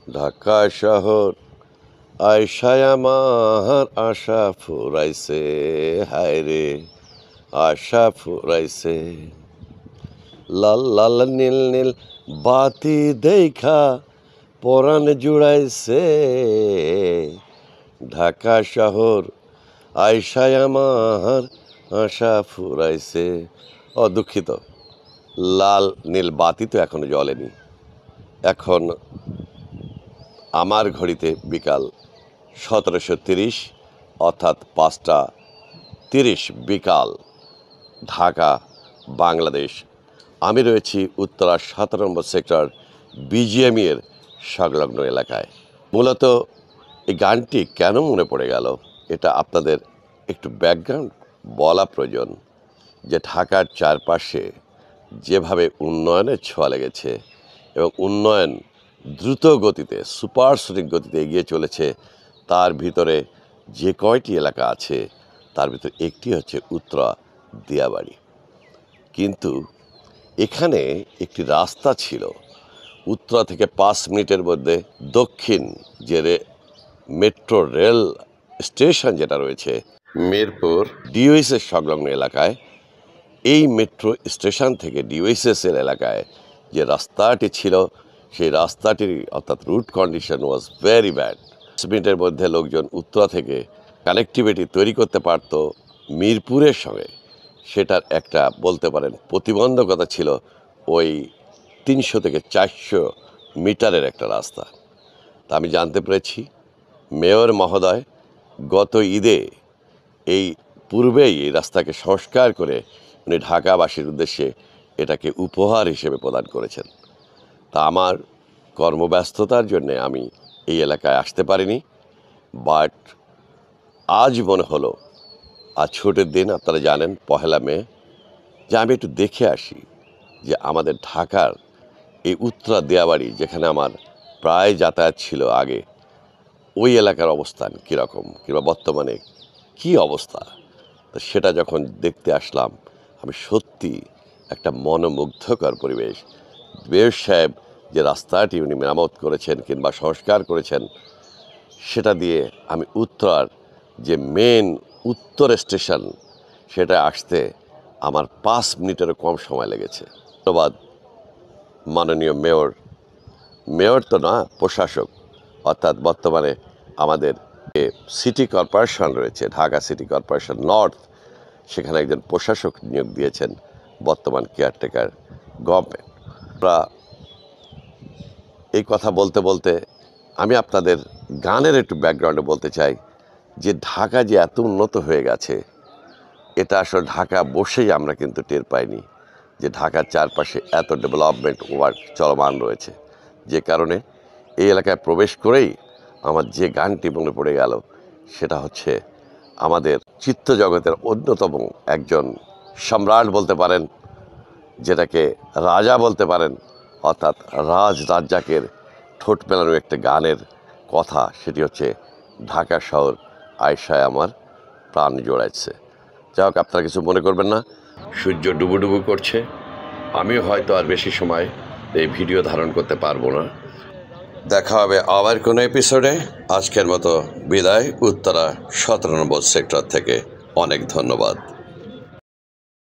ঢাকা শহর আয়সায় আমার আশা ফুরাইছে, হায় রে আশা ফুরাইছে। লাল লাল নীল নীল বাতি দেখা পরাণ জুড়াইছে। ঢাকা শহর আয়সায় আমার আশা ফুরাইছে। দুঃখিত, লাল নীল বাতি তো এখনো জ্বলেনি। এখন আমার ঘড়িতে বিকাল 17:30, অর্থাৎ 5:30 বিকাল, ঢাকা, বাংলাদেশ। আমি রয়েছি উত্তরা 7 নম্বর সেক্টর বিজিএমই এর সংলগ্ন এলাকায়। মূলত এই গানটি কেন মনে পড়ে গেল, এটা আপনাদের একটু ব্যাকগ্রাউন্ড বলা প্রয়োজন। যে ঢাকার চারপাশে যেভাবে উন্নয়নের ছোঁয়া লেগেছে এবং উন্নয়ন দ্রুত গতিতে, সুপারসনিক গতিতে এগিয়ে চলেছে, তার ভিতরে যে কয়টি এলাকা আছে তার ভিতরে একটি হচ্ছে উত্তরা দিয়াবাড়ি। কিন্তু এখানে একটি রাস্তা ছিল, উত্তরা থেকে 5 মিনিটের মধ্যে দক্ষিণ যে মেট্রো রেল স্টেশন যেটা রয়েছে মিরপুর ডিওএসএস সংলগ্ন এলাকায়, এই মেট্রো স্টেশন থেকে ডিওএসএস এর এলাকায় যে রাস্তাটি ছিল, সেই রাস্তাটির অর্থাৎ route condition was very bad. 5 মিনিটের মধ্যে লোকজন উত্তরা থেকে কানেক্টিভিটি তৈরি করতে পারত মিরপুরের সঙ্গে। সেটার একটা বলতে পারেন প্রতিবন্ধকতা ছিল ওই 300 থেকে 400 মিটারের একটা রাস্তা। তা আমি জানতে পেরেছি মেয়র মহোদয় গত ঈদে এই পূর্বেই এই রাস্তাকে সংস্কার করে উনি ঢাকাবাসীর উদ্দেশ্যে এটাকে উপহার হিসেবে প্রদান করেছেন। তা আমার কর্মব্যস্ততার জন্য আমি এই এলাকায় আসতে পারিনি, বাট আজ মনে হলো, আজ ছুটির দিন, আপনারা জানেন 1 মে, যে আমি একটু দেখে আসি যে আমাদের ঢাকার এই উত্তরা দিয়াবাড়ি, যেখানে আমার প্রায় যাতায়াত ছিল আগে, ওই এলাকার অবস্থান কীরকম, কিংবা বর্তমানে কি অবস্থা। তো সেটা যখন দেখতে আসলাম, আমি সত্যি একটা মনোমুগ্ধকর পরিবেশ। মেয়র সাহেব যে রাস্তাটি উনি মেরামত করেছেন কিংবা সংস্কার করেছেন, সেটা দিয়ে আমি উত্তরার যে মেন উত্তর স্টেশন, সেটা আসতে আমার 5 মিনিটেরও কম সময় লেগেছে। ধন্যবাদ মাননীয় মেয়র তো না, প্রশাসক, অর্থাৎ বর্তমানে আমাদের যে সিটি কর্পোরেশন রয়েছে, ঢাকা সিটি কর্পোরেশন নর্থ, সেখানে একজন প্রশাসক নিয়োগ দিয়েছেন বর্তমান কেয়ারটেকার গভর্নমেন্ট। আমরা এই কথা বলতে বলতে আমি আপনাদের গানের একটু ব্যাকগ্রাউন্ডে বলতে চাই যে ঢাকা যে এত উন্নত হয়ে গেছে, এটা আসলে ঢাকা বসেই আমরা কিন্তু টের পাইনি যে ঢাকার চারপাশে এত ডেভেলপমেন্ট ওয়ার্ক চলমান রয়েছে। যে কারণে এই এলাকায় প্রবেশ করেই আমার যে গানটি মনে পড়ে গেল, সেটা হচ্ছে আমাদের চিত্রজগতের অন্যতম একজন সম্রাট বলতে পারেন, যেটাকে রাজা বলতে পারেন, অর্থাৎ রাজ্জাকের ঠোঁট মেলানো একটা গানের কথা। সেটি হচ্ছে ঢাকা শহর আয়সায় আমার প্রাণ জোড়াইছে। যাই হোক, আপনারা কিছু মনে করবেন না, সূর্য ডুবুডুবু করছে, আমিও হয়তো আর বেশি সময় এই ভিডিও ধারণ করতে পারবো না। দেখা হবে আবার কোনো এপিসোডে। আজকের মতো বিদায় উত্তরা 17 নম্বর সেক্টর থেকে। অনেক ধন্যবাদ।